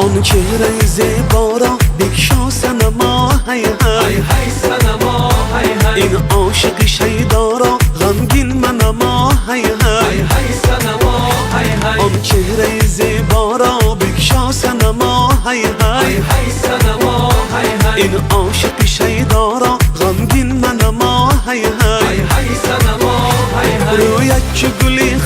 آن چهره زیبا را بگشا صنما هی هی هی صنما هی این عاشق شیدا را غمگین منما هی هی هی صنما هی آن چهره زیبا را بگشا صنما هی هی هی صنما هی این عاشق شیدا را غمگین منما هی هی هی صنما هی رویت چو گلی